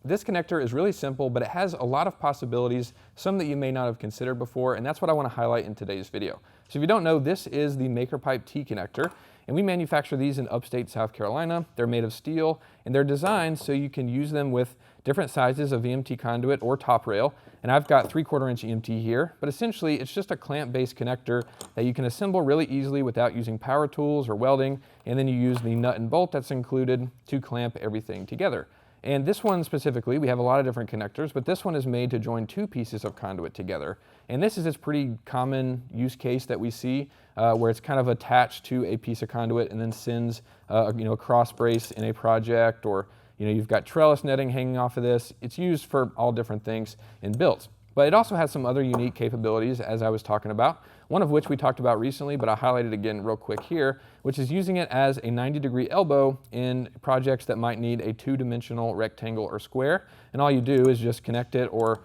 this connector is really simple, but it has a lot of possibilities, some that you may not have considered before, and that's what I want to highlight in today's video. So if you don't know, this is the MakerPipe T-connector, and we manufacture these in upstate South Carolina. They're made of steel, and they're designed so you can use them with different sizes of EMT conduit or top rail. And I've got 3/4 inch EMT here, but essentially it's just a clamp-based connector that you can assemble really easily without using power tools or welding, and then you use the nut and bolt that's included to clamp everything together. And this one specifically, we have a lot of different connectors, but this one is made to join two pieces of conduit together. And this is this pretty common use case that we see where it's kind of attached to a piece of conduit and then sends a cross brace in a project, or you've got trellis netting hanging off of this. It's used for all different things in builds. But it also has some other unique capabilities, as I was talking about, one of which we talked about recently, but I'll highlight it again real quick here, which is using it as a 90-degree elbow in projects that might need a two-dimensional rectangle or square. And all you do is just connect it or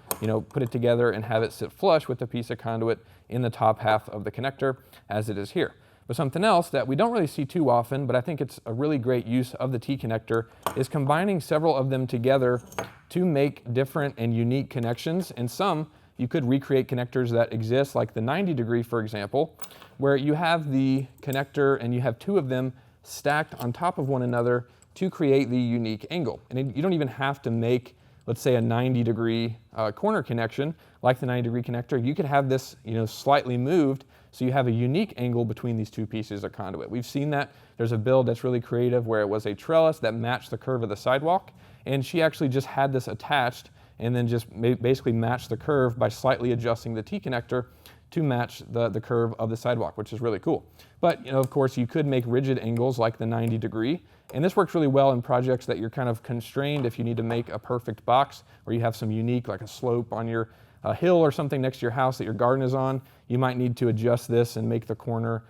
put it together and have it sit flush with the piece of conduit in the top half of the connector, as it is here. But something else that we don't really see too often, but I think it's a really great use of the T-connector, is combining several of them together to make different and unique connections. And some you could recreate connectors that exist, like the 90-degree, for example, where you have the connector and you have two of them stacked on top of one another to create the unique angle. And you don't even have to make, let's say, a 90-degree corner connection like the 90-degree connector. You could have this slightly moved so you have a unique angle between these two pieces of conduit. We've seen that. There's a build that's really creative where it was a trellis that matched the curve of the sidewalk, and she actually just had this attached and then just basically matched the curve by slightly adjusting the T-connector to match the curve of the sidewalk, which is really cool. But of course, you could make rigid angles like the 90-degree, and this works really well in projects that you're kind of constrained if you need to make a perfect box, or you have some unique, like a slope on your hill or something next to your house that your garden is on. You might need to adjust this and make the corner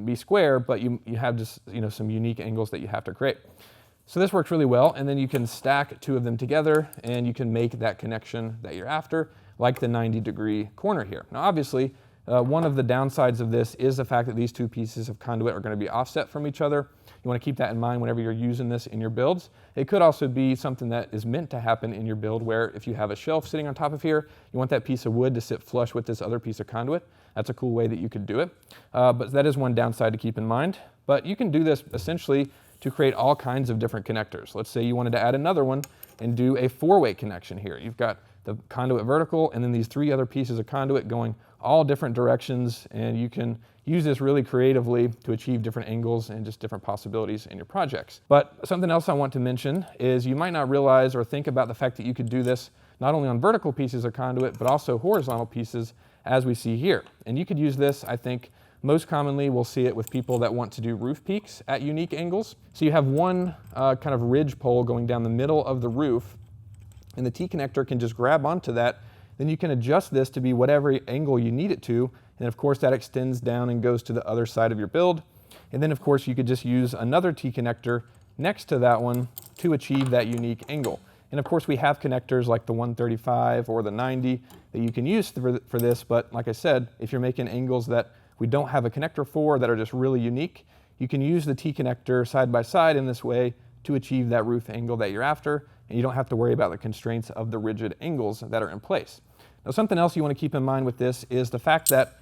be square, but you have just some unique angles that you have to create. So this works really well, and then you can stack two of them together and you can make that connection that you're after, like the 90-degree corner here. Now obviously, one of the downsides of this is the fact that these two pieces of conduit are going to be offset from each other. You want to keep that in mind whenever you're using this in your builds. It could also be something that is meant to happen in your build, where if you have a shelf sitting on top of here, you want that piece of wood to sit flush with this other piece of conduit. That's a cool way that you could do it. But that is one downside to keep in mind. But you can do this essentially to create all kinds of different connectors. Let's say you wanted to add another one and do a four-way connection here. You've got the conduit vertical and then these three other pieces of conduit going all different directions, and you can use this really creatively to achieve different angles and just different possibilities in your projects. But something else I want to mention is you might not realize or think about the fact that you could do this not only on vertical pieces of conduit, but also horizontal pieces, as we see here. And you could use this, I think, most commonly we'll see it with people that want to do roof peaks at unique angles. So you have one kind of ridge pole going down the middle of the roof, and the T-connector can just grab onto that. Then you can adjust this to be whatever angle you need it to. And of course that extends down and goes to the other side of your build. And then of course you could just use another T-connector next to that one to achieve that unique angle. And of course we have connectors like the 135 or the 90 that you can use for this. But like I said, if you're making angles that we don't have a connector for, that are just really unique, you can use the T-connector side by side in this way to achieve that roof angle that you're after, and you don't have to worry about the constraints of the rigid angles that are in place. Now something else you want to keep in mind with this is the fact that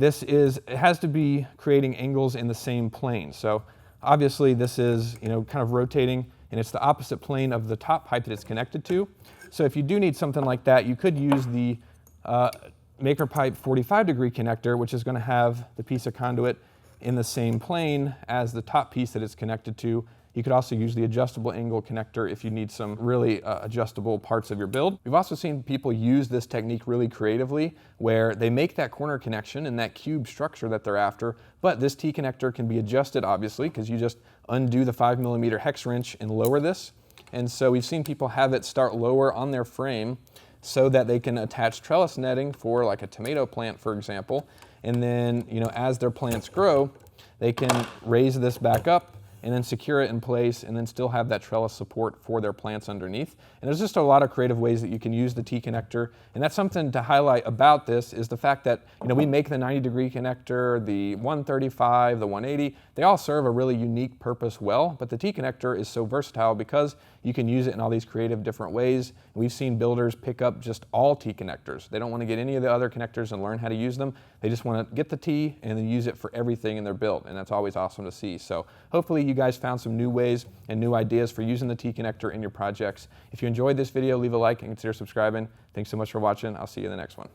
it has to be creating angles in the same plane. So obviously this is kind of rotating, and it's the opposite plane of the top pipe that it's connected to. So if you do need something like that, you could use the MakerPipe 45-degree connector, which is going to have the piece of conduit in the same plane as the top piece that it's connected to. You could also use the adjustable angle connector if you need some really adjustable parts of your build. We've also seen people use this technique really creatively, where they make that corner connection and that cube structure that they're after, but this T-connector can be adjusted, obviously, because you just undo the 5mm hex wrench and lower this. And so we've seen people have it start lower on their frame so that they can attach trellis netting for like a tomato plant, for example. And then, as their plants grow, they can raise this back up and then secure it in place, and then still have that trellis support for their plants underneath. And there's just a lot of creative ways that you can use the T-connector, and that's something to highlight about this is the fact that we make the 90-degree connector, the 135, the 180, they all serve a really unique purpose well, but the T-connector is so versatile because you can use it in all these creative different ways. We've seen builders pick up just all T-connectors. They don't want to get any of the other connectors and learn how to use them. They just want to get the T and then use it for everything in their build, and that's always awesome to see. So hopefully you guys found some new ways and new ideas for using the T-connector in your projects. If you enjoyed this video, leave a like and consider subscribing. Thanks so much for watching. I'll see you in the next one.